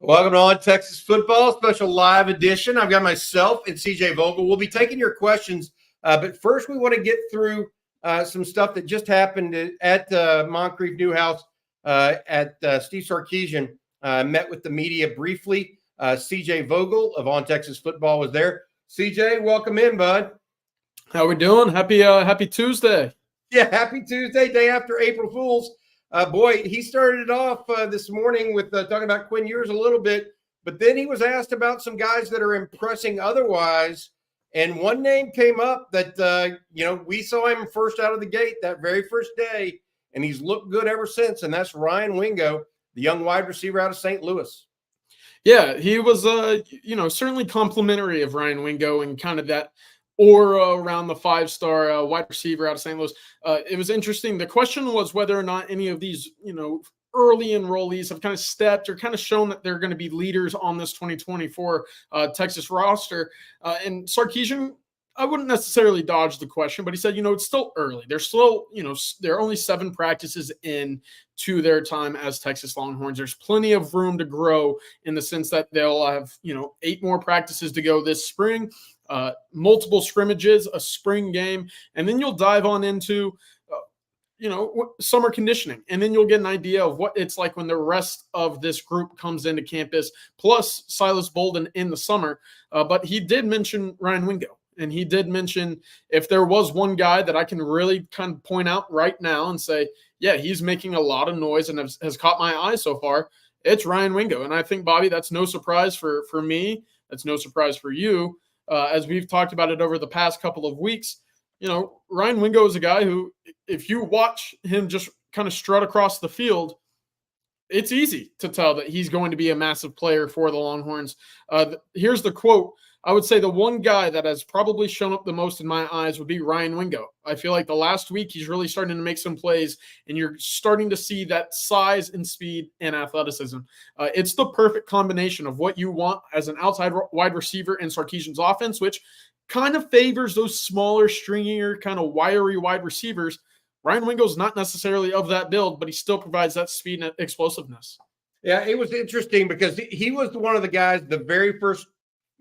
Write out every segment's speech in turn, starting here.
Welcome to On Texas Football, special live edition. I've got myself and CJ Vogel. We'll be taking your questions, but first we want to get through some stuff that just happened at Moncrief Newhouse at Steve Sarkisian. Met with the media briefly. CJ Vogel of On Texas Football was there. CJ, welcome in, bud. How we doing? Happy Tuesday. Yeah, happy Tuesday, day after April Fool's. Boy, he started it off this morning with talking about Quinn Ewers a little bit, but then he was asked about some guys that are impressing otherwise, and one name came up that, we saw him first out of the gate that very first day, and he's looked good ever since, and that's Ryan Wingo, the young wide receiver out of St. Louis. Yeah, he was, certainly complimentary of Ryan Wingo and kind of that aura around the five-star wide receiver out of St. Louis. It was interesting. The question was whether or not any of these, early enrollees have kind of stepped or kind of shown that they're going to be leaders on this 2024 Texas roster. And Sarkisian, I wouldn't necessarily dodge the question, but he said, it's still early. They're still, there are only 7 practices in to their time as Texas Longhorns. There's plenty of room to grow in the sense that they'll have, 8 more practices to go this spring. Multiple scrimmages, a spring game, and then you'll dive on into, summer conditioning, and then you'll get an idea of what it's like when the rest of this group comes into campus, plus Silas Bolden in the summer. But he did mention Ryan Wingo, and he did mention if there was one guy that I can really kind of point out right now and say, yeah, he's making a lot of noise and has caught my eye so far, it's Ryan Wingo. And I think, Bobby, that's no surprise for me. That's no surprise for you. As we've talked about it over the past couple of weeks, Ryan Wingo is a guy who, if you watch him just kind of strut across the field, it's easy to tell that he's going to be a massive player for the Longhorns. Here's the quote. I would say the one guy that has probably shown up the most in my eyes would be Ryan Wingo. I feel like the last week he's really starting to make some plays, and you're starting to see that size and speed and athleticism. It's the perfect combination of what you want as an outside wide receiver in Sarkisian's offense, which kind of favors those smaller, stringier, kind of wiry wide receivers. Ryan Wingo's not necessarily of that build, but he still provides that speed and explosiveness. Yeah, it was interesting because he was one of the guys, the very first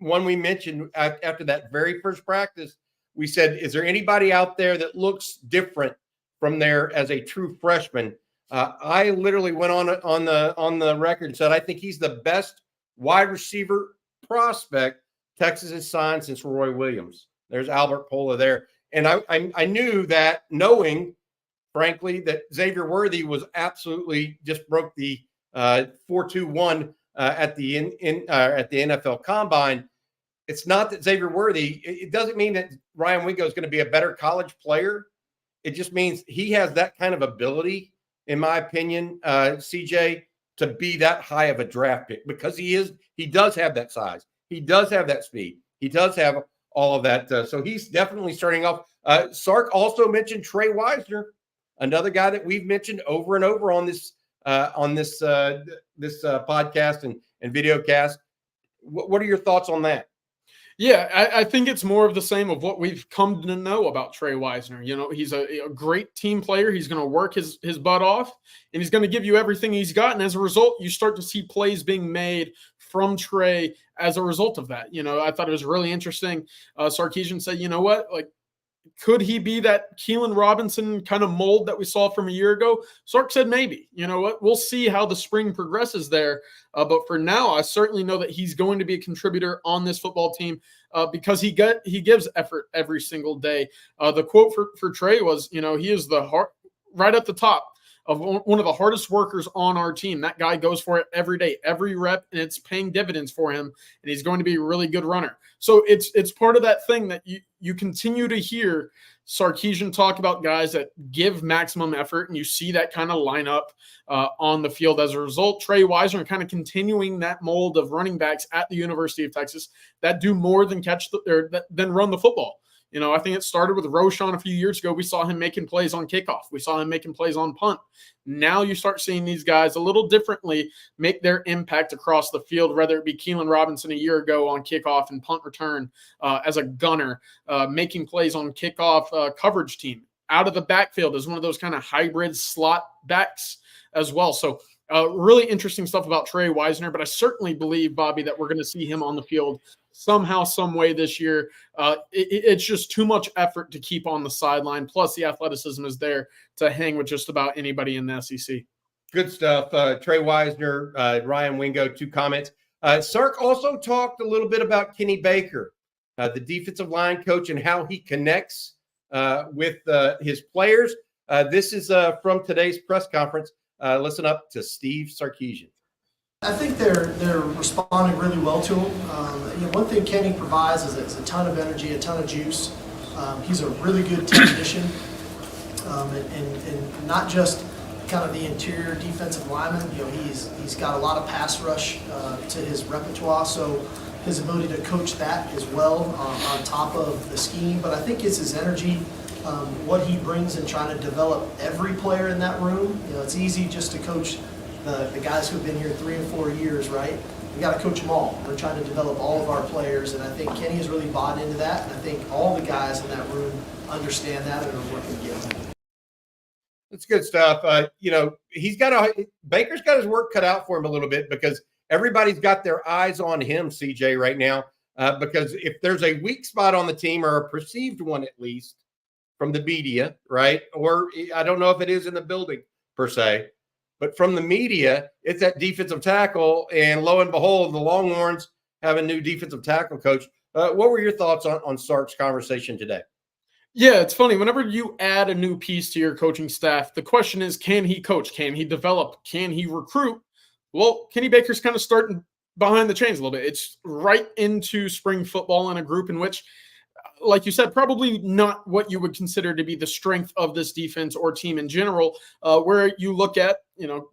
one we mentioned after that very first practice. We said, is there anybody out there that looks different from there as a true freshman? I literally went on the record and said, I think he's the best wide receiver prospect Texas has signed since Roy Williams. There's Albert Pola there. And I knew that, knowing, frankly, that Xavier Worthy was absolutely just broke the 4.21 at the NFL Combine. It's not that Xavier Worthy, it doesn't mean that Ryan Wingo is going to be a better college player. It just means he has that kind of ability, in my opinion, CJ, to be that high of a draft pick, because he does have that size. He does have that speed. He does have all of that. So he's definitely starting off. Sark also mentioned Trey Wisner, another guy that we've mentioned over and over on this podcast and video cast. What are your thoughts on that? Yeah, I think it's more of the same of what we've come to know about Trey Wisner. He's a great team player. He's going to work his butt off, and he's going to give you everything he's got. And as a result, you start to see plays being made from Trey as a result of that. I thought it was really interesting. Sarkisian said, could he be that Keelan Robinson kind of mold that we saw from a year ago? Sark said maybe. You know what? We'll see how the spring progresses there. But for now, I certainly know that he's going to be a contributor on this football team because he gives effort every single day. The quote for Trey was, he is right at the top of one of the hardest workers on our team. That guy goes for it every day, every rep, and it's paying dividends for him, and he's going to be a really good runner. So it's part of that thing that you continue to hear Sarkisian talk about guys that give maximum effort, and you see that kind of line up on the field as a result. Trey Wisner kind of continuing that mold of running backs at the University of Texas that do more than than run the football. I think it started with Roshan a few years ago. We saw him making plays on kickoff. We saw him making plays on punt. Now you start seeing these guys a little differently make their impact across the field, whether it be Keelan Robinson a year ago on kickoff and punt return as a gunner, making plays on kickoff coverage team, out of the backfield as one of those kind of hybrid slot backs as well. So Really interesting stuff about Trey Wisner, but I certainly believe, Bobby, that we're going to see him on the field somehow, some way this year. It's just too much effort to keep on the sideline. Plus, the athleticism is there to hang with just about anybody in the SEC. Good stuff. Trey Wisner, Ryan Wingo, 2 comments. Sark also talked a little bit about Kenny Baker, the defensive line coach, and how he connects with his players. This is from today's press conference. Listen up to Steve Sarkisian. I think they're responding really well to him. One thing Kenny provides is a ton of energy, a ton of juice. He's a really good technician, and not just kind of the interior defensive lineman. He's got a lot of pass rush to his repertoire, so his ability to coach that as well on top of the scheme. But I think it's his energy, what he brings in trying to develop every player in that room. It's easy just to coach the guys who've been here 3 and 4 years, right? We got to coach them all. We're trying to develop all of our players, and I think Kenny has really bought into that, and I think all the guys in that room understand that and are working together. That's good stuff. Baker's got his work cut out for him a little bit because everybody's got their eyes on him, CJ, right now. Because if there's a weak spot on the team, or a perceived one at least from the media, right? Or I don't know if it is in the building per se, but from the media, it's that defensive tackle. And lo and behold, the Longhorns have a new defensive tackle coach. What were your thoughts on Sark's conversation today? Yeah, it's funny. Whenever you add a new piece to your coaching staff, the question is, can he coach? Can he develop? Can he recruit? Well, Kenny Baker's kind of starting behind the chains a little bit. It's right into spring football in a group in which, like you said, probably not what you would consider to be the strength of this defense or team in general, where you look at,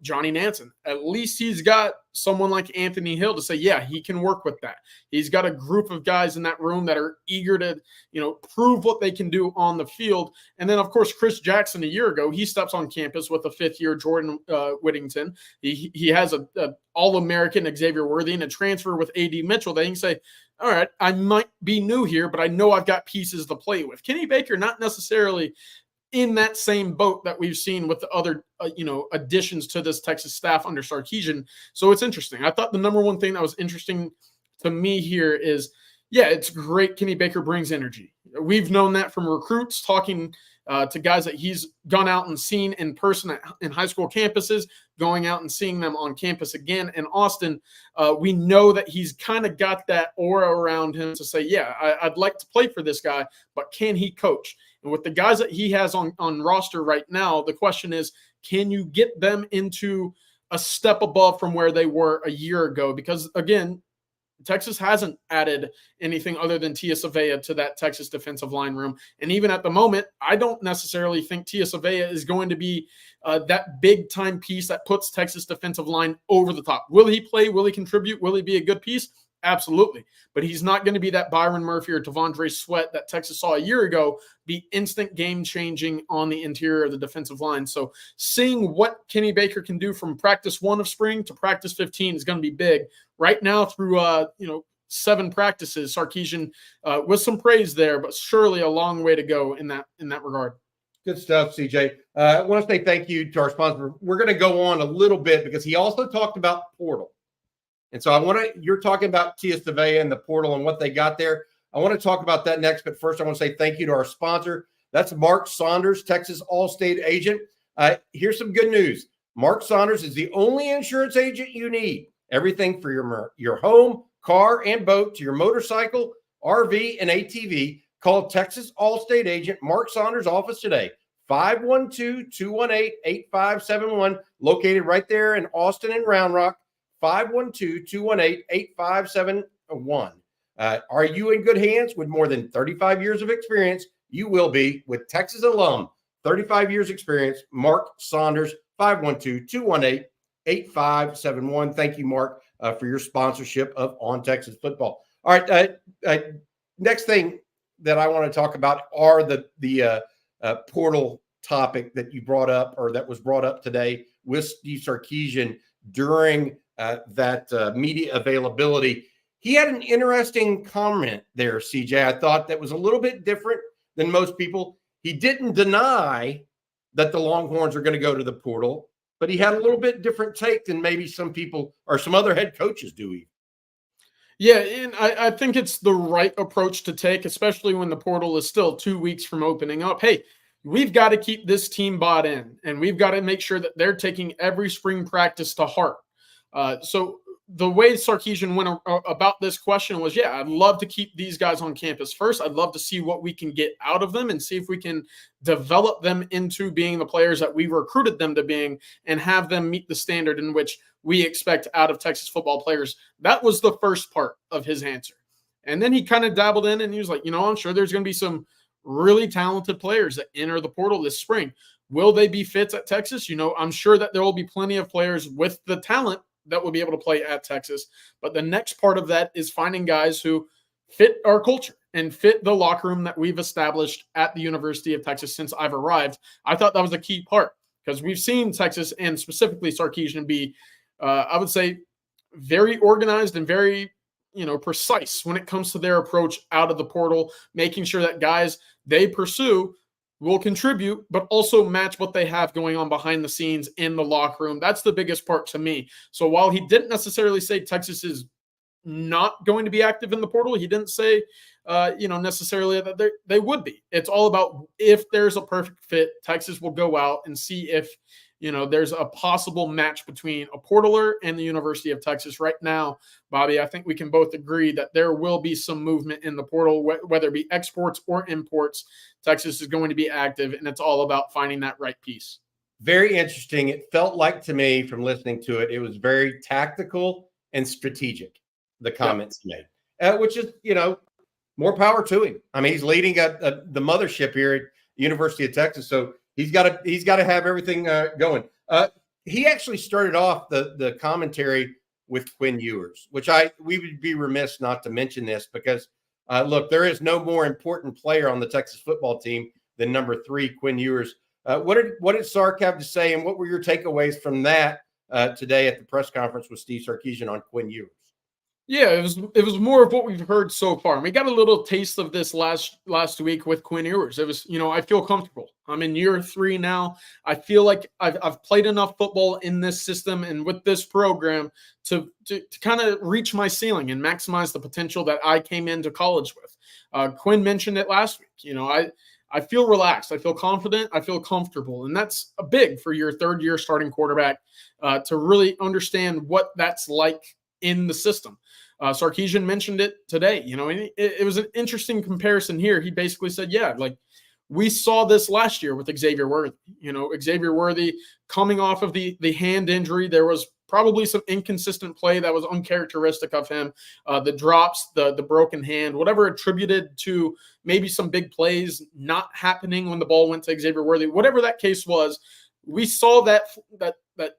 Johnny Nansen. At least he's got someone like Anthony Hill to say, yeah, he can work with that. He's got a group of guys in that room that are eager to, prove what they can do on the field. And then, of course, Chris Jackson a year ago, he steps on campus with a 5th-year Jordan Whittington. He has a All-American Xavier Worthy and a transfer with A.D. Mitchell. They can say, all right, I might be new here, but I know I've got pieces to play with. Kenny Baker, not necessarily in that same boat that we've seen with the other, additions to this Texas staff under Sarkisian. So it's interesting. I thought the number one thing that was interesting to me here is, yeah, it's great Kenny Baker brings energy. We've known that from recruits talking to guys that he's gone out and seen in person in high school campuses, going out and seeing them on campus again in Austin. We know that he's kind of got that aura around him to say, yeah, I'd like to play for this guy, but can he coach? And with the guys that he has on roster right now, the question is, can you get them into a step above from where they were a year ago? Because, again, Texas hasn't added anything other than Tia Savea to that Texas defensive line room. And even at the moment, I don't necessarily think Tia Savea is going to be that big-time piece that puts Texas defensive line over the top. Will he play? Will he contribute? Will he be a good piece? Absolutely. But he's not going to be that Byron Murphy or Tavondre Sweat that Texas saw a year ago be instant game-changing on the interior of the defensive line. So seeing what Kenny Baker can do from practice 1 of spring to practice 15 is going to be big. Right now through, 7 practices, Sarkisian with some praise there, but surely a long way to go in that regard. Good stuff, CJ. I want to say thank you to our sponsor. We're going to go on a little bit because he also talked about portal. And so you're talking about Tia Savea and the portal and what they got there. I want to talk about that next, but first I want to say thank you to our sponsor. That's Mark Saunders, Texas All-State agent. Here's some good news. Mark Saunders is the only insurance agent you need. Everything for your home, car, and boat, to your motorcycle, RV, and ATV. Call Texas All-State agent Mark Saunders' office today. 512-218-8571, located right there in Austin and Round Rock. 512-218-8571. Are you in good hands? With more than 35 years of experience, you will be with Texas alum, 35 years experience, Mark Saunders, 512-218-8571. Thank you, Mark, for your sponsorship of On Texas Football. All right, next thing that I want to talk about are the portal topic that you brought up, or that was brought up today with Steve Sarkisian during that media availability. He had an interesting comment there, CJ. I thought that was a little bit different than most people. He didn't deny that the Longhorns are going to go to the portal. but he had a little bit different take than maybe some people or some other head coaches do. Even. Yeah, and I think it's the right approach to take, especially when the portal is still 2 weeks from opening up. Hey, we've got to keep this team bought in, and we've got to make sure that they're taking every spring practice to heart. So the way Sarkisian went about this question was, yeah, I'd love to keep these guys on campus first. I'd love to see what we can get out of them and see if we can develop them into being the players that we recruited them to being and have them meet the standard in which we expect out of Texas football players. That was the first part of his answer. And then he kind of dabbled in and he was like, I'm sure there's going to be some really talented players that enter the portal this spring. Will they be fits at Texas? I'm sure that there will be plenty of players with the talent that will be able to play at Texas. But the next part of that is finding guys who fit our culture and fit the locker room that we've established at the University of Texas since I've arrived. I thought that was a key part because we've seen Texas and specifically Sarkisian be, I would say, very organized and very, precise when it comes to their approach out of the portal, making sure that guys they pursue will contribute, but also match what they have going on behind the scenes in the locker room. That's the biggest part to me. So while he didn't necessarily say Texas is not going to be active in the portal, he didn't say, necessarily that they would be. It's all about if there's a perfect fit, Texas will go out and see if, there's a possible match between a portaler and the University of Texas. Right now, Bobby, I think we can both agree that there will be some movement in the portal, whether it be exports or imports. Texas is going to be active, and it's all about finding that right piece. Very interesting. It felt like to me from listening to it, it was very tactical and strategic, the comments he made, which is, more power to him. I mean, he's leading the mothership here at University of Texas, so he's got to have everything going. He actually started off the commentary with Quinn Ewers, which we would be remiss not to mention this because, look, there is no more important player on the Texas football team than number 3, Quinn Ewers. What did Sark have to say, and what were your takeaways from that today at the press conference with Steve Sarkisian on Quinn Ewers? Yeah, it was more of what we've heard so far. And we got a little taste of this last week with Quinn Ewers. It was, I feel comfortable. I'm in year 3 now. I feel like I've played enough football in this system and with this program to kind of reach my ceiling and maximize the potential that I came into college with. Quinn mentioned it last week. I feel relaxed. I feel confident. I feel comfortable. And that's a big for your third-year starting quarterback to really understand what that's like in the system. Sarkisian mentioned it today. It was an interesting comparison here. He basically said, yeah, like we saw this last year with Xavier Worthy. Xavier Worthy coming off of the hand injury, there was probably some inconsistent play that was uncharacteristic of him. The drops, the broken hand, whatever attributed to maybe some big plays not happening when the ball went to Xavier Worthy, whatever that case was, we saw that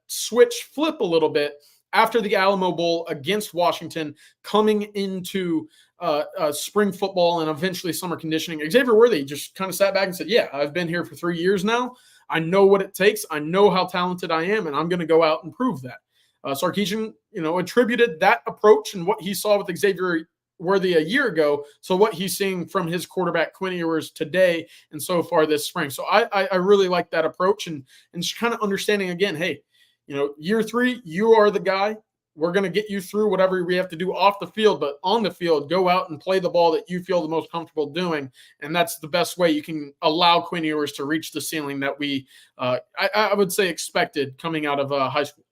switch flip a little bit after the Alamo Bowl against Washington, coming into spring football and eventually summer conditioning. Xavier Worthy just kind of sat back and said, yeah, I've been here for 3 years now. I know what it takes. I know how talented I am, and I'm going to go out and prove that. Sarkisian, attributed that approach and what he saw with Xavier Worthy a year ago to what he's seeing from his quarterback Quinn Ewers today and so far this spring. So I really like that approach and just kind of understanding again, hey, year 3, you are the guy. We're going to get you through whatever we have to do off the field, but on the field, go out and play the ball that you feel the most comfortable doing. And that's the best way you can allow Quinn Ewers to reach the ceiling that we, I would say, expected coming out of high school.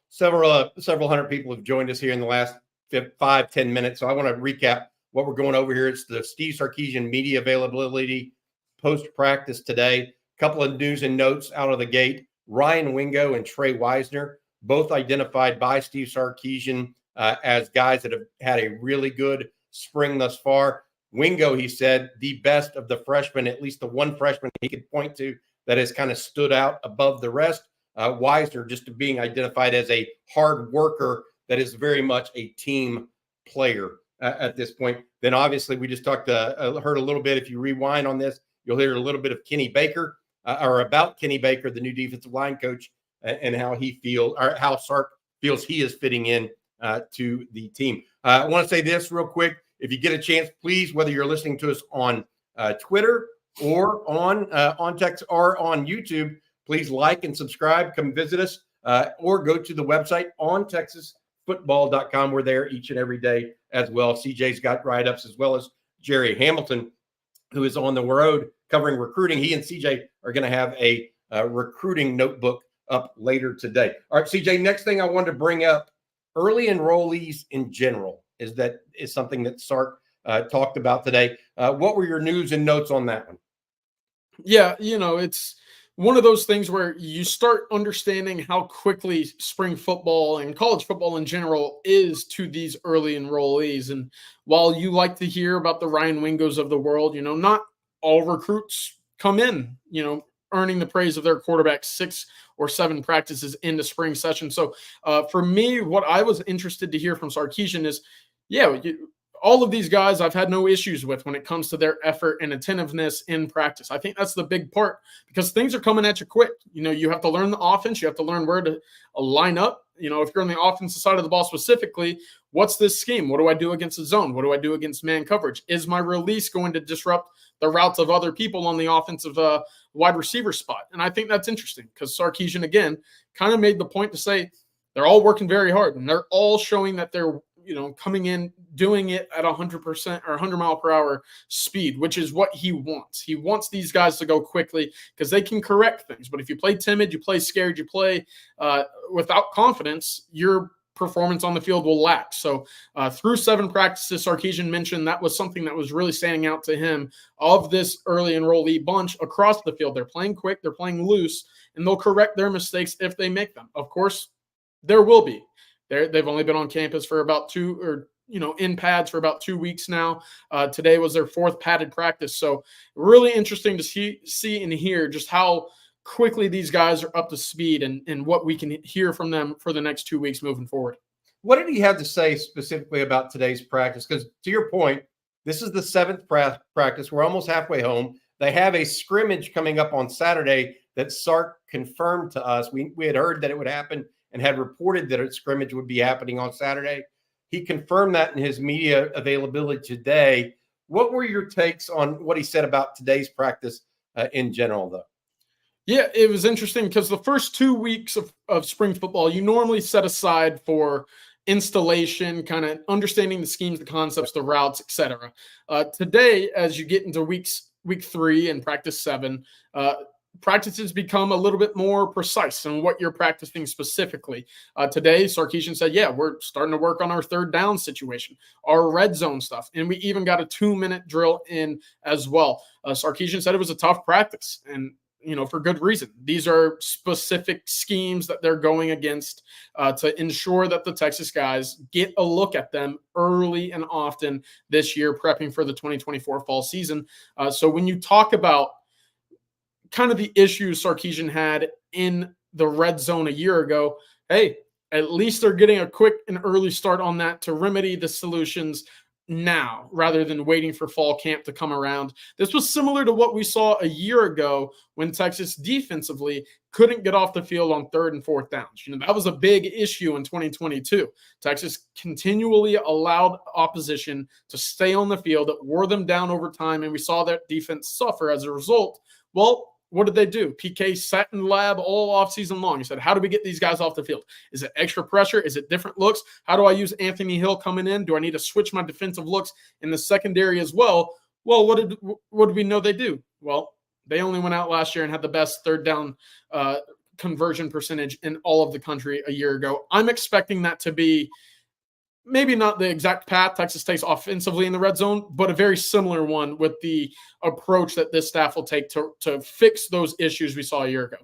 Several hundred people have joined us here in the last 5-10 minutes. So I want to recap what we're going over here. It's the Steve Sarkisian media availability post-practice today. A couple of news and notes out of the gate. Ryan Wingo and Trey Wisner, both identified by Steve Sarkisian as guys that have had a really good spring thus far. Wingo, he said, the best of the freshmen, at least the one freshman he could point to that has kind of stood out above the rest. Wisner just being identified as a hard worker that is very much a team player at this point. Then obviously we just heard a little bit. If you rewind on this, you'll hear a little bit of Kenny Baker. Or about Kenny Baker, the new defensive line coach, and how he feels, or how Sark feels he is fitting in to the team. I want to say this real quick. If you get a chance, please, whether you're listening to us on Twitter or on text or on YouTube, please like and subscribe. Come visit us or go to the website on TexasFootball.com. We're there each and every day as well. CJ's got write-ups, as well as Jerry Hamilton, who is on the road covering recruiting. He and CJ are going to have a recruiting notebook up later today. All right, CJ, next thing I wanted to bring up, early enrollees in general is something that Sark talked about today. What were your news and notes on that one? Yeah, it's one of those things where you start understanding how quickly spring football and college football in general is to these early enrollees. And while you like to hear about the Ryan Wingos of the world, not all recruits come in, earning the praise of their quarterback 6 or 7 practices into spring session. So for me, what I was interested to hear from Sarkisian is, all of these guys I've had no issues with when it comes to their effort and attentiveness in practice. I think that's the big part, because things are coming at you quick. You have to learn the offense. You have to learn where to line up. If you're on the offensive side of the ball specifically, what's this scheme? What do I do against the zone? What do I do against man coverage? Is my release going to disrupt the routes of other people on the offensive wide receiver spot? And I think that's interesting, because Sarkisian, again, kind of made the point to say they're all working very hard, and they're all showing that they're coming in, doing it at 100% or 100 mile per hour speed, which is what he wants. He wants these guys to go quickly because they can correct things. But if you play timid, you play scared, you play without confidence, your performance on the field will lack. So through 7 practices, Sarkisian mentioned that was something that was really standing out to him of this early enrollee bunch across the field. They're playing quick, they're playing loose, and they'll correct their mistakes if they make them. Of course, there will be. They've only been on campus for about in pads for about 2 weeks now. Today was their 4th padded practice. So really interesting to see and hear just how quickly these guys are up to speed and what we can hear from them for the next 2 weeks moving forward. What did he have to say specifically about today's practice? Because to your point, this is the 7th practice. We're almost halfway home. They have a scrimmage coming up on Saturday that Sark confirmed to us. We had heard that it would happen and had reported that a scrimmage would be happening on Saturday. He confirmed that in his media availability today. What were your takes on what he said about today's practice in general, though? Yeah, it was interesting because the first 2 weeks of spring football, you normally set aside for installation, kind of understanding the schemes, the concepts, the routes, etc. Today, as you get into week 3 and practice 7, practices become a little bit more precise in what you're practicing specifically. Today, Sarkisian said, we're starting to work on our 3rd down situation, our red zone stuff, and we even got a 2-minute drill in as well. Sarkisian said it was a tough practice, and for good reason. These are specific schemes that they're going against to ensure that the Texas guys get a look at them early and often this year, prepping for the 2024 fall season. So when you talk about kind of the issues Sarkisian had in the red zone a year ago, hey, at least they're getting a quick and early start on that to remedy the solutions now rather than waiting for fall camp to come around. This was similar to what we saw a year ago when Texas defensively couldn't get off the field on 3rd and 4th downs. That was a big issue in 2022. Texas continually allowed opposition to stay on the field, that wore them down over time, and we saw that defense suffer as a result. Well, what did they do? PK sat in the lab all offseason long. He said, how do we get these guys off the field? Is it extra pressure? Is it different looks? How do I use Anthony Hill coming in? Do I need to switch my defensive looks in the secondary as well? Well, what did we know they do? Well, they only went out last year and had the best 3rd down conversion percentage in all of the country a year ago. I'm expecting that to be maybe not the exact path Texas takes offensively in the red zone, but a very similar one with the approach that this staff will take to fix those issues we saw a year ago.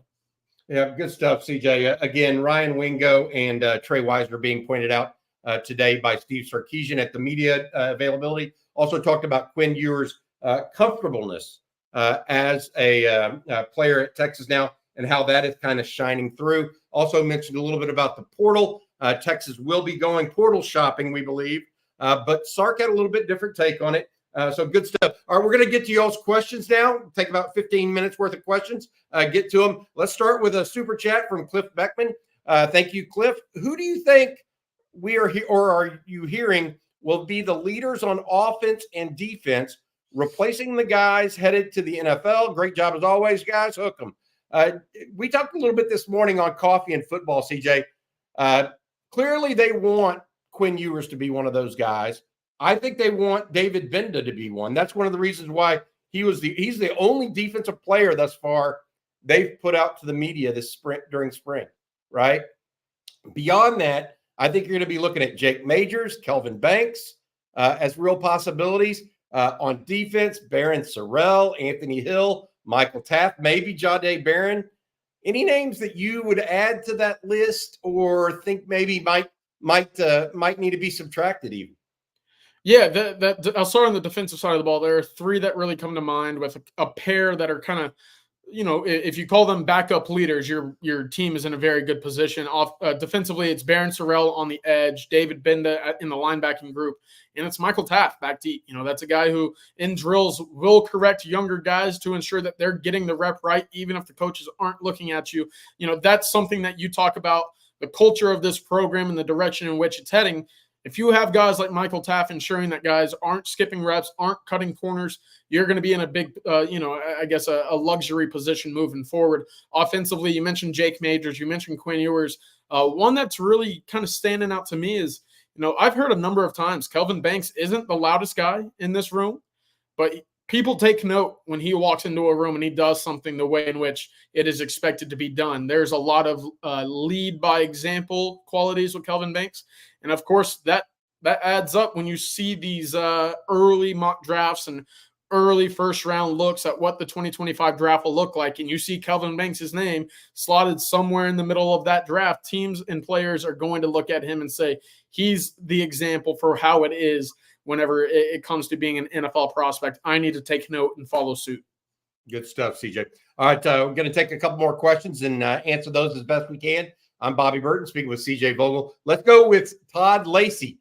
Yeah, good stuff, CJ. Again, Ryan Wingo and Trey Wisner being pointed out today by Steve Sarkisian at the media availability. Also talked about Quinn Ewers' comfortableness as a player at Texas now and how that is kind of shining through. Also mentioned a little bit about the portal. Texas will be going portal shopping, we believe. But Sark had a little bit different take on it. So good stuff. All right, we're going to get to y'all's questions now. Take about 15 minutes worth of questions. Get to them. Let's start with a super chat from Cliff Beckman. Thank you, Cliff. Who do you think we are or are you hearing will be the leaders on offense and defense, replacing the guys headed to the NFL? Great job as always, guys. Hook 'em. We talked a little bit this morning on Coffee and Football, CJ. Clearly, they want Quinn Ewers to be one of those guys. I think they want David Benda to be one. That's one of the reasons why he's the only defensive player thus far they've put out to the media this during spring, right? Beyond that, I think you're going to be looking at Jake Majors, Kelvin Banks as real possibilities. On defense, Barron Sorrell, Anthony Hill, Michael Taft, maybe Jahdae Barron. Any names that you would add to that list or think maybe might need to be subtracted even? Yeah, I'll start on the defensive side of the ball. There are three that really come to mind with a pair that are kind of, if you call them backup leaders, your team is in a very good position. Defensively, it's Barron Sorrell on the edge, David Benda in the linebacking group, and it's Michael Taft back deep. That's a guy who in drills will correct younger guys to ensure that they're getting the rep right, even if the coaches aren't looking at you. That's something that you talk about, the culture of this program and the direction in which it's heading. If you have guys like Michael Taft ensuring that guys aren't skipping reps, aren't cutting corners, you're going to be in a big, a luxury position moving forward. Offensively, you mentioned Jake Majors, you mentioned Quinn Ewers. One that's really kind of standing out to me is, I've heard a number of times Kelvin Banks isn't the loudest guy in this room, but people take note when he walks into a room and he does something the way in which it is expected to be done. There's a lot of lead by example qualities with Kelvin Banks. And of course, that adds up when you see these early mock drafts and early first round looks at what the 2025 draft will look like. And you see Kelvin Banks' name slotted somewhere in the middle of that draft. Teams and players are going to look at him and say, he's the example for how it is whenever it comes to being an NFL prospect. I need to take note and follow suit. Good stuff, CJ. All right, we're going to take a couple more questions and answer those as best we can. I'm Bobby Burton, speaking with CJ Vogel. Let's go with Todd Lacey.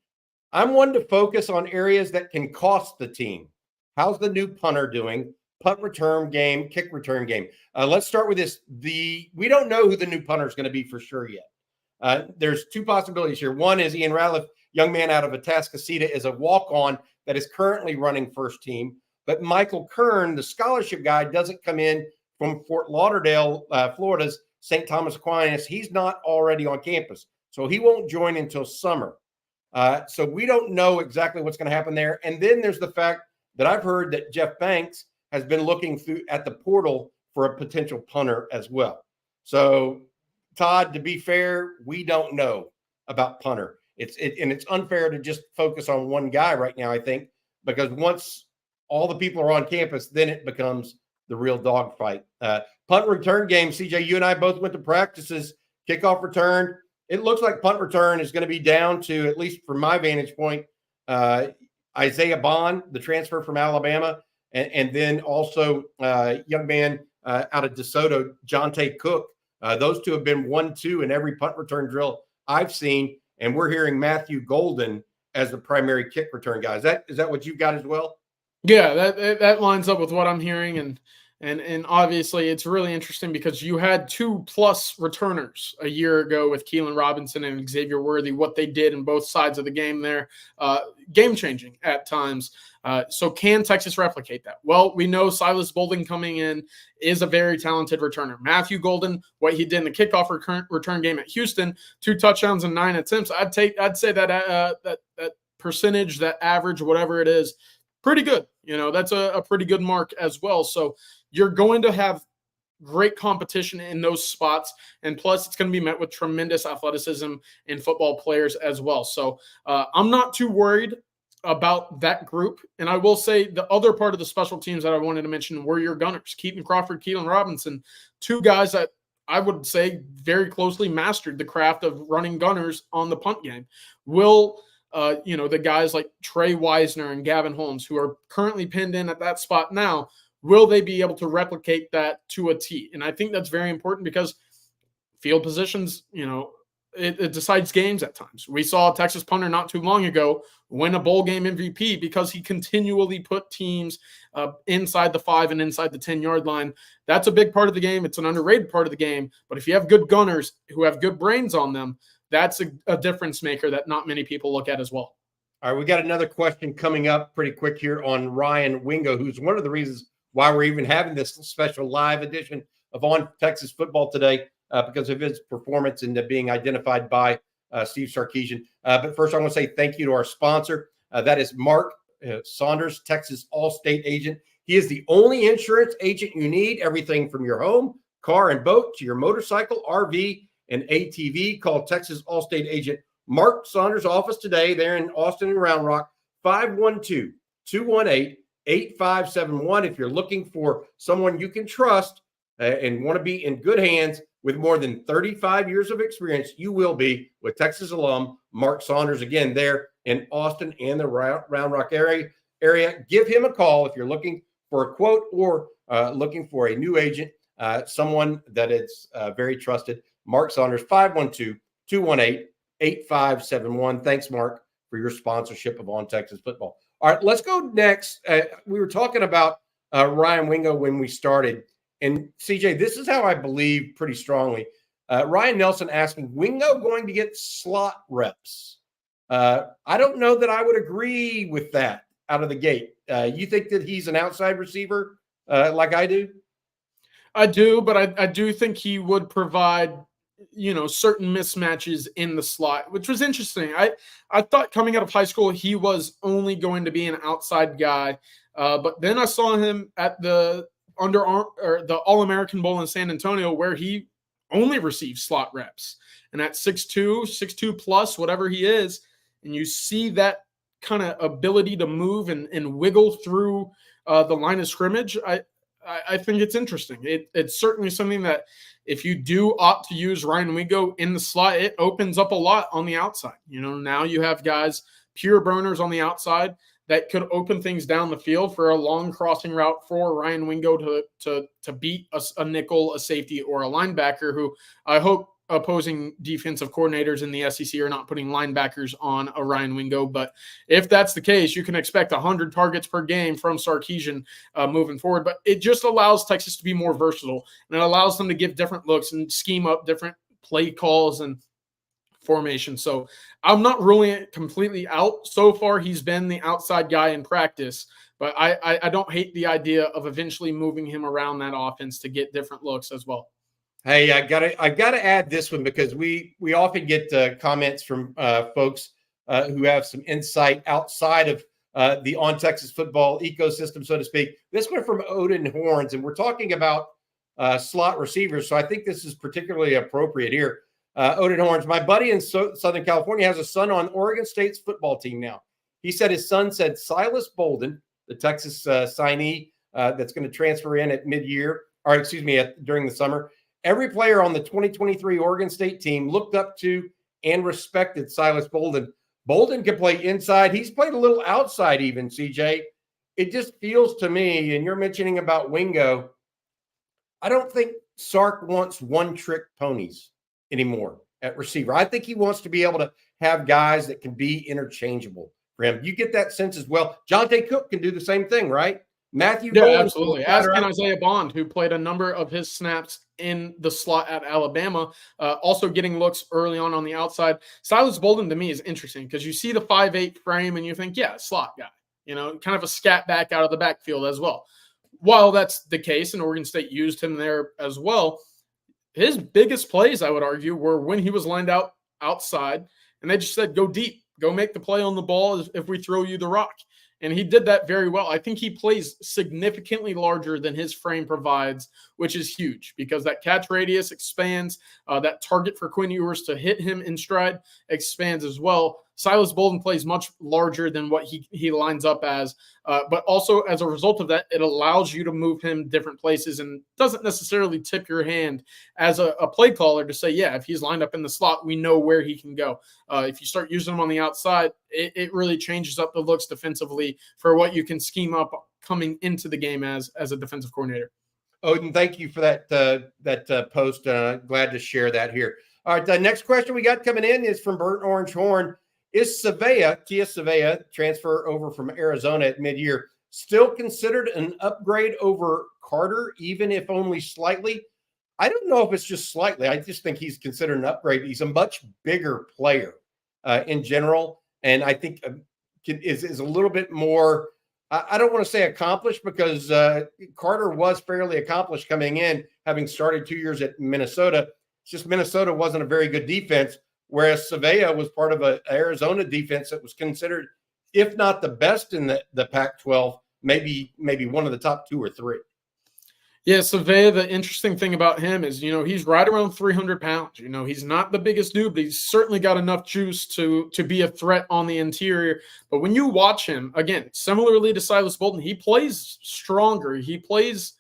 I'm one to focus on areas that can cost the team. How's the new punter doing? Punt return game, kick return game. Let's start with this. We don't know who the new punter is going to be for sure yet. There's two possibilities here. One is Ian Ratliff, young man out of Atascocita, is a walk-on that is currently running first team. But Michael Kern, the scholarship guy, doesn't come in from Fort Lauderdale, Florida's St. Thomas Aquinas. He's not already on campus, so he won't join until summer. So we don't know exactly what's going to happen there. And then there's the fact that I've heard that Jeff Banks has been looking at the portal for a potential punter as well. So, Todd, to be fair, we don't know about punter. It's unfair to just focus on one guy right now, I think, because once all the people are on campus, then it becomes the real dogfight. Punt return game, CJ, you and I both went to practices, kickoff return. It looks like punt return is going to be down to, at least from my vantage point, Isaiah Bond, the transfer from Alabama, and then also young man out of DeSoto, Jonte Cook. Those two have been 1-2 in every punt return drill I've seen, and we're hearing Matthew Golden as the primary kick return guy. Is that what you've got as well? Yeah, that lines up with what I'm hearing, and obviously it's really interesting because you had 2+ returners a year ago with Keelan Robinson and Xavier Worthy. What they did in both sides of the game there, game changing at times. So can Texas replicate that? Well, we know Silas Bolden coming in is a very talented returner. Matthew Golden, what he did in the kickoff return game at Houston, 2 touchdowns and 9 attempts. I'd say that percentage, that average, whatever it is, pretty good. That's a pretty good mark as well. So you're going to have great competition in those spots. And plus, it's going to be met with tremendous athleticism in football players as well. So I'm not too worried about that group. And I will say the other part of the special teams that I wanted to mention were your gunners, Keaton Crawford, Keelan Robinson, 2 guys that I would say very closely mastered the craft of running gunners on the punt game. Will the guys like Trey Wisner and Gavin Holmes, who are currently pinned in at that spot now, will they be able to replicate that to a T? And I think that's very important because field positions, it decides games at times. We saw a Texas punter not too long ago win a bowl game MVP because he continually put teams inside the 5 and inside the 10-yard line. That's a big part of the game. It's an underrated part of the game. But if you have good gunners who have good brains on them, that's a difference maker that not many people look at as well. All right, we got another question coming up pretty quick here on Ryan Wingo, who's one of the reasons why we're even having this special live edition of On Texas Football today because of his performance and being identified by Steve Sarkisian. But first, I want to say thank you to our sponsor. That is Mark Saunders, Texas All-State agent. He is the only insurance agent you need. Everything from your home, car, and boat to your motorcycle, RV, and ATV. Call Texas All-State agent Mark Saunders' office today. They're in Austin and Round Rock, 512-218-8571. If you're looking for someone you can trust and want to be in good hands with more than 35 years of experience, you will be with Texas alum Mark Saunders. Again, there in Austin and the Round Rock area. Give him a call if you're looking for a quote or looking for a new agent, someone that is very trusted. Mark Saunders, 512-218-8571. Thanks, Mark, for your sponsorship of On Texas Football. All right, let's go next. We were talking about Ryan Wingo when we started. And, CJ, this is how I believe pretty strongly. Ryan Nelson asking, Wingo going to get slot reps? I don't know that I would agree with that out of the gate. You think that he's an outside receiver like I do? I do, but I do think he would provide, certain mismatches in the slot, which was interesting. I thought coming out of high school, he was only going to be an outside guy. But then I saw him at the All-American Bowl in San Antonio, where he only received slot reps. And at 6'2", plus, whatever he is, and you see that kind of ability to move and wiggle through the line of scrimmage, I think it's interesting. It's certainly something that if you do opt to use Ryan Wingo in the slot, it opens up a lot on the outside. Now you have guys, pure burners on the outside that could open things down the field for a long crossing route for Ryan Wingo to beat a nickel, a safety, or a linebacker, who I hope opposing defensive coordinators in the SEC are not putting linebackers on a Ryan Wingo. But if that's the case, you can expect 100 targets per game from Sarkisian moving forward. But it just allows Texas to be more versatile, and it allows them to give different looks and scheme up different play calls and formation. So I'm not ruling it completely out. So far, he's been the outside guy in practice, but I don't hate the idea of eventually moving him around that offense to get different looks as well. Hey, I gotta add this one because we often get comments from folks who have some insight outside of the On Texas Football ecosystem, so to speak. This one from Odin Horns, and we're talking about slot receivers, so I think this is particularly appropriate here. Odin Horns, my buddy in Southern California has a son on Oregon State's football team now. He said his son said Silas Bolden, the Texas signee that's going to transfer in at mid-year, or excuse me, during the summer. Every player on the 2023 Oregon State team looked up to and respected Silas Bolden. Bolden can play inside. He's played a little outside even, CJ. It just feels to me, and you're mentioning about Wingo, I don't think Sark wants one-trick ponies anymore at receiver. I think he wants to be able to have guys that can be interchangeable for him. You get that sense as well. Jonte Cook can do the same thing, right? Matthew Yeah, Bolden, absolutely. As can Isaiah Bond, who played a number of his snaps in the slot at Alabama, also getting looks early on the outside. Silas Bolden, to me, is interesting because you see the 5'8" frame and you think, yeah, slot guy, kind of a scat back out of the backfield as well. While that's the case, and Oregon State used him there as well, his biggest plays, I would argue, were when he was lined out outside, and they just said, go deep, go make the play on the ball if we throw you the rock. And he did that very well. I think he plays significantly larger than his frame provides, which is huge because that catch radius expands. That target for Quinn Ewers to hit him in stride expands as well. Silas Bolden plays much larger than what he lines up as. But also as a result of that, it allows you to move him different places and doesn't necessarily tip your hand as a play caller to say, yeah, if he's lined up in the slot, we know where he can go. If you start using him on the outside, it really changes up the looks defensively for what you can scheme up coming into the game as a defensive coordinator. Odin, thank you for that post. Glad to share that here. All right, the next question we got coming in is from Burnt Orange Horn. Is Kia Savea, transfer over from Arizona at mid-year, still considered an upgrade over Carter, even if only slightly? I don't know if it's just slightly. I just think he's considered an upgrade. He's a much bigger player in general, and I think is a little bit more I don't want to say accomplished because Carter was fairly accomplished coming in, having started 2 years at Minnesota. It's just Minnesota wasn't a very good defense, whereas Savea was part of an Arizona defense that was considered, if not the best in the Pac-12, maybe one of the top 2 or 3. Yeah, Savea, the interesting thing about him is, he's right around 300 pounds. He's not the biggest dude, but he's certainly got enough juice to be a threat on the interior. But when you watch him, again, similarly to Silas Bolton, he plays stronger. He plays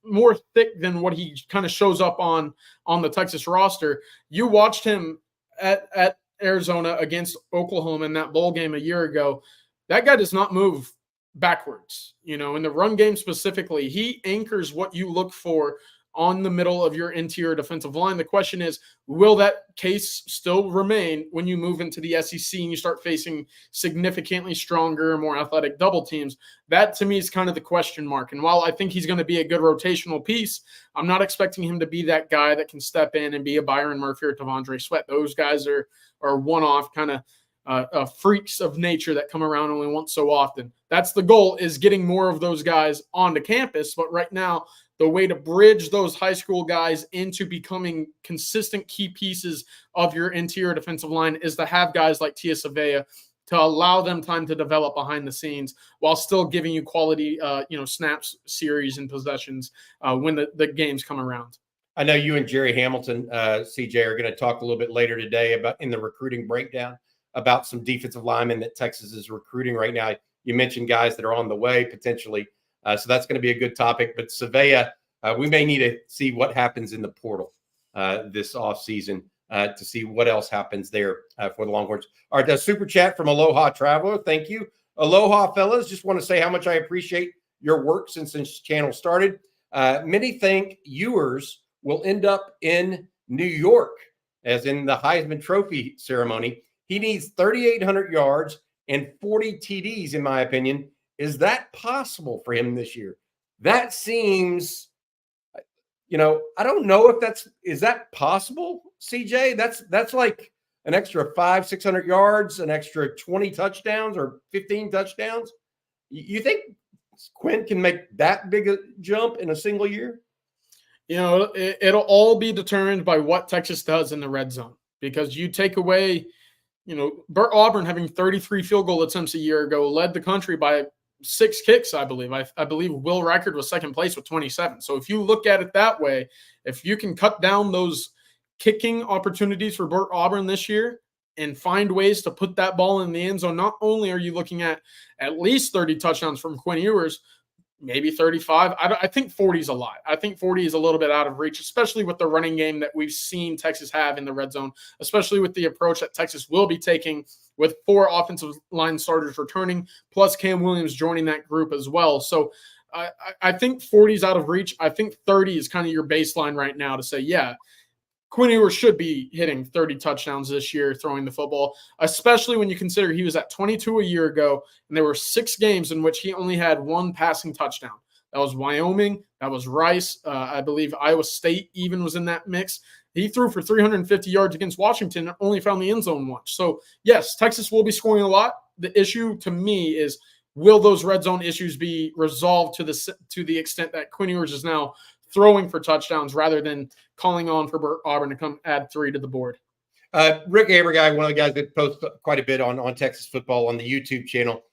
more thick than what he kind of shows up on the Texas roster. You watched him at Arizona against Oklahoma in that bowl game a year ago. That guy does not move backwards. In the run game specifically, he anchors what you look for on the middle of your interior defensive line. The question is, will that case still remain when you move into the SEC and you start facing significantly stronger, more athletic double teams? That to me is kind of the question mark. And while I think he's going to be a good rotational piece, I'm not expecting him to be that guy that can step in and be a Byron Murphy or Tavondre Sweat. Those guys are one-off kind of freaks of nature that come around only once so often. That's the goal, is getting more of those guys onto campus. But right now, the way to bridge those high school guys into becoming consistent key pieces of your interior defensive line is to have guys like Tia Savea to allow them time to develop behind the scenes while still giving you quality, snaps, series, and possessions when the games come around. I know you and Jerry Hamilton, CJ, are going to talk a little bit later today about in the recruiting breakdown about some defensive linemen that Texas is recruiting right now. You mentioned guys that are on the way potentially. So that's going to be a good topic. But Savea, we may need to see what happens in the portal this offseason to see what else happens there for the Longhorns. All right, super chat from Aloha Traveler. Thank you. Aloha, fellas. Just want to say how much I appreciate your work since this channel started. Many think Ewers will end up in New York, as in the Heisman Trophy ceremony. He needs 3,800 yards and 40 TDs, in my opinion. Is that possible for him this year? That seems, I don't know if is that possible, CJ? That's like an extra 500-600 yards, an extra 20 touchdowns or 15 touchdowns. You think Quinn can make that big a jump in a single year? It'll all be determined by what Texas does in the red zone, because you take away Burt Auburn having 33 field goal attempts a year ago led the country by 6 kicks, I believe. I believe Will Reichard was second place with 27. So if you look at it that way, if you can cut down those kicking opportunities for Burt Auburn this year and find ways to put that ball in the end zone, not only are you looking at least 30 touchdowns from Quinn Ewers, maybe 35. I think 40 is a lot. I think 40 is a little bit out of reach, especially with the running game that we've seen Texas have in the red zone, especially with the approach that Texas will be taking with 4 offensive line starters returning, plus Cam Williams joining that group as well. So I think 40 is out of reach. I think 30 is kind of your baseline right now to say, yeah, Quinn Ewers should be hitting 30 touchdowns this year throwing the football, especially when you consider he was at 22 a year ago, and there were 6 games in which he only had 1 passing touchdown. That was Wyoming. That was Rice. I believe Iowa State even was in that mix. He threw for 350 yards against Washington and only found the end zone once. So, yes, Texas will be scoring a lot. The issue to me is, will those red zone issues be resolved to the extent that Quinn Ewers is now throwing for touchdowns rather than calling on for Burt Auburn to come add 3 to the board? Rick Aberguy, one of the guys that posts quite a bit on Texas football on the YouTube channel,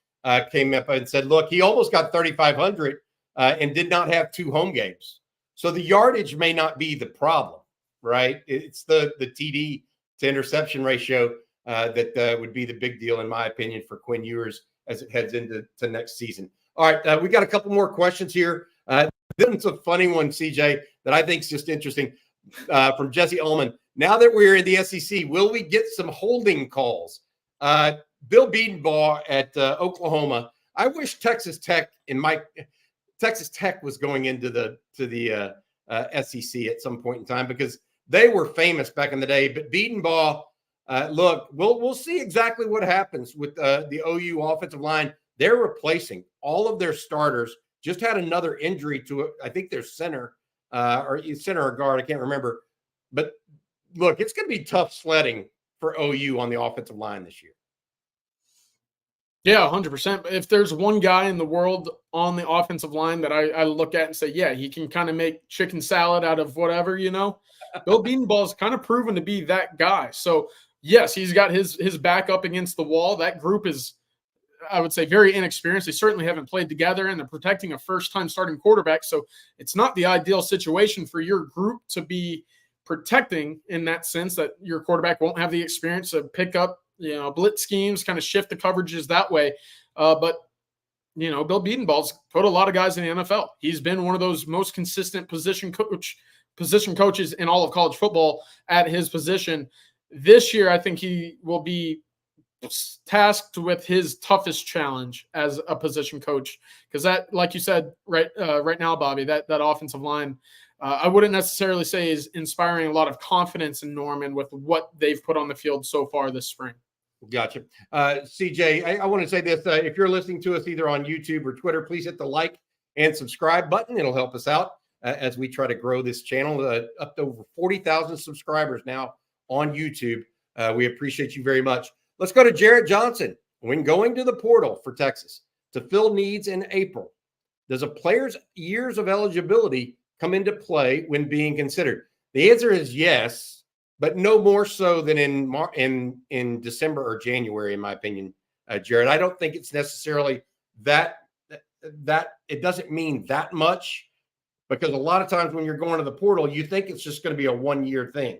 came up and said, look, he almost got 3,500 and did not have 2 home games. So the yardage may not be the problem, right? It's the TD to interception ratio that would be the big deal, in my opinion, for Quinn Ewers as it heads into next season. All right, we got a couple more questions here. This is a funny one, CJ, that I think is just interesting from Jesse Ullman. Now that we're in the SEC, will we get some holding calls? Bill Bedenbaugh at Oklahoma. I wish Texas Tech was going into the SEC at some point in time, because they were famous back in the day. But Bedenbaugh, look, we'll see exactly what happens with the OU offensive line. They're replacing all of their starters. Just had another injury to, I think, their center or guard. I can't remember. But look, it's going to be tough sledding for OU on the offensive line this year. Yeah, 100%. If there's one guy in the world on the offensive line that I look at and say, yeah, he can kind of make chicken salad out of whatever, Bill Bedenball's kind of proven to be that guy. So, yes, he's got his back up against the wall. That group is, I would say, very inexperienced. They certainly haven't played together, and they're protecting a first-time starting quarterback. So it's not the ideal situation for your group to be protecting in that sense, that your quarterback won't have the experience to pick up, blitz schemes, kind of shift the coverages that way. But Bill Bedenball's put a lot of guys in the NFL. He's been one of those most consistent position coaches in all of college football at his position. This year, I think he will be tasked with his toughest challenge as a position coach, because that, like you said, right now, Bobby, that offensive line, I wouldn't necessarily say is inspiring a lot of confidence in Norman with what they've put on the field so far this spring. Gotcha. CJ, I want to say this. If you're listening to us either on YouTube or Twitter, please hit the like and subscribe button. It'll help us out as we try to grow this channel up to over 40,000 subscribers now on YouTube. We appreciate you very much. Let's go to Jarrett Johnson. When going to the portal for Texas to fill needs in April, does a player's years of eligibility come into play when being considered? The answer is yes, but no more so than in December or January, in my opinion, Jared. I don't think it's necessarily that it doesn't mean that much, because a lot of times when you're going to the portal, you think it's just going to be a one-year thing.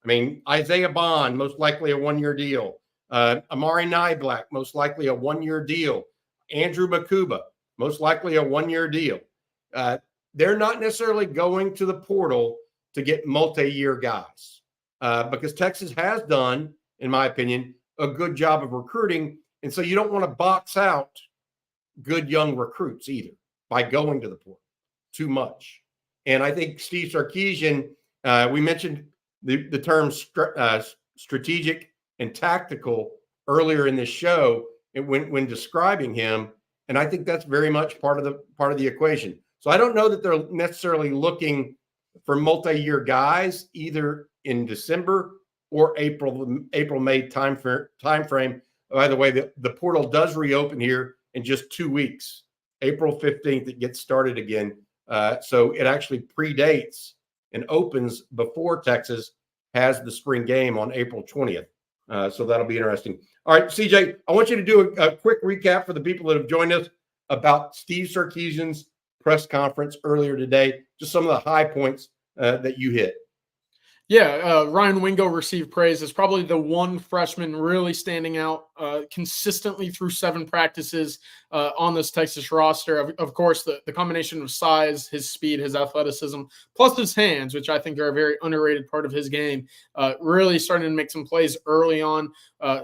I mean, Isaiah Bond, most likely a one-year deal. Amari Niblack, most likely a one-year deal. Andrew Makuba, most likely a one-year deal. They're not necessarily going to the portal to get multi-year guys, because Texas has done, in my opinion, a good job of recruiting. And so you don't want to box out good young recruits either by going to the portal too much. And I think Steve Sarkisian, we mentioned the terms strategic and tactical earlier in this show when describing him, and I think that's very much part of the equation. So I don't know that they're necessarily looking for multi-year guys either in December or April-May time frame. By the way, the portal does reopen here in just 2 weeks. April 15th, it gets started again. So it actually predates and opens before Texas has the spring game on April 20th. So that'll be interesting. All right, CJ, I want you to do a quick recap for the people that have joined us about Steve Sarkisian's press conference earlier today, just some of the high points that you hit. Yeah, Ryan Wingo received praise as probably the one freshman really standing out consistently through 7 practices on this Texas roster. Of course, the combination of size, his speed, his athleticism, plus his hands, which I think are a very underrated part of his game, really starting to make some plays early on.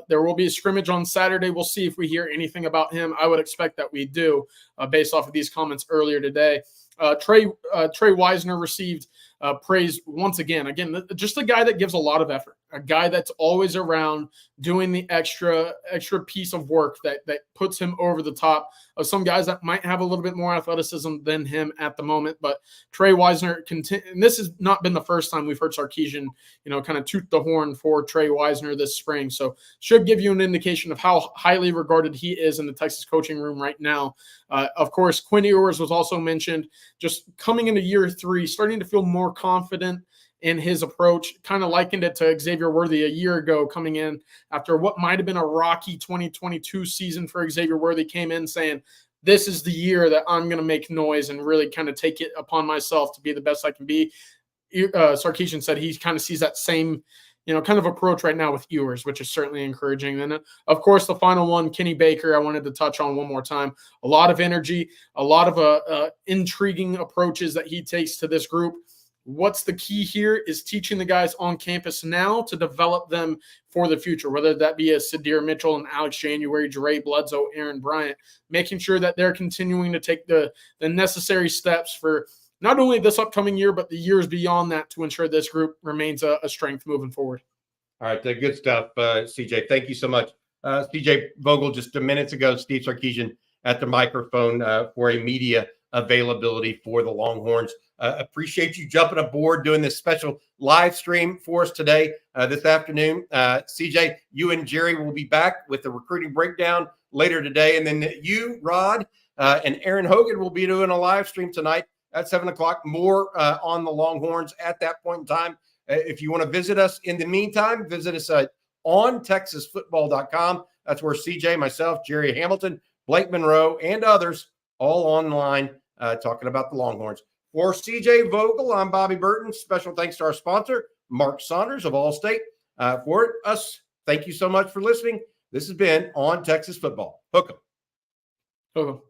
There will be a scrimmage on Saturday. We'll see if we hear anything about him. I would expect that we do based off of these comments earlier today. Trey Wisner received praise once again. Again, just a guy that gives a lot of effort, a guy that's always around doing the extra piece of work that puts him over the top of some guys that might have a little bit more athleticism than him at the moment. But Trey Wisner, and this has not been the first time we've heard Sarkisian, kind of toot the horn for Trey Wisner this spring. So should give you an indication of how highly regarded he is in the Texas coaching room right now. Of course, Quinn Ewers was also mentioned, just coming into year 3, starting to feel more confident in his approach. Kind of likened it to Xavier Worthy a year ago, coming in after what might have been a rocky 2022 season for Xavier Worthy. Came in saying, this is the year that I'm going to make noise and really kind of take it upon myself to be the best I can be. Sarkisian said he kind of sees that same kind of approach right now with Ewers, which is certainly encouraging. And of course, the final one, Kenny Baker, I wanted to touch on one more time. A lot of energy, a lot of intriguing approaches that he takes to this group. What's the key here is teaching the guys on campus now to develop them for the future, whether that be a Sadir Mitchell and Alex January, Dre Bledsoe, Aaron Bryant, making sure that they're continuing to take the necessary steps for not only this upcoming year, but the years beyond that to ensure this group remains a strength moving forward. All right, good stuff, CJ. Thank you so much. CJ Vogel, just a minute ago, Steve Sarkisian at the microphone for a media availability for the Longhorns. Appreciate you jumping aboard, doing this special live stream for us today, this afternoon. CJ, you and Jerry will be back with the recruiting breakdown later today. And then you, Rod, and Aaron Hogan will be doing a live stream tonight at 7 o'clock. More on the Longhorns at that point in time. If you want to visit us in the meantime, visit us on TexasFootball.com. That's where CJ, myself, Jerry Hamilton, Blake Monroe, and others all online talking about the Longhorns. For CJ Vogel, I'm Bobby Burton. Special thanks to our sponsor, Mark Saunders of Allstate. For us, thank you so much for listening. This has been On Texas Football. Hook 'em. Oh.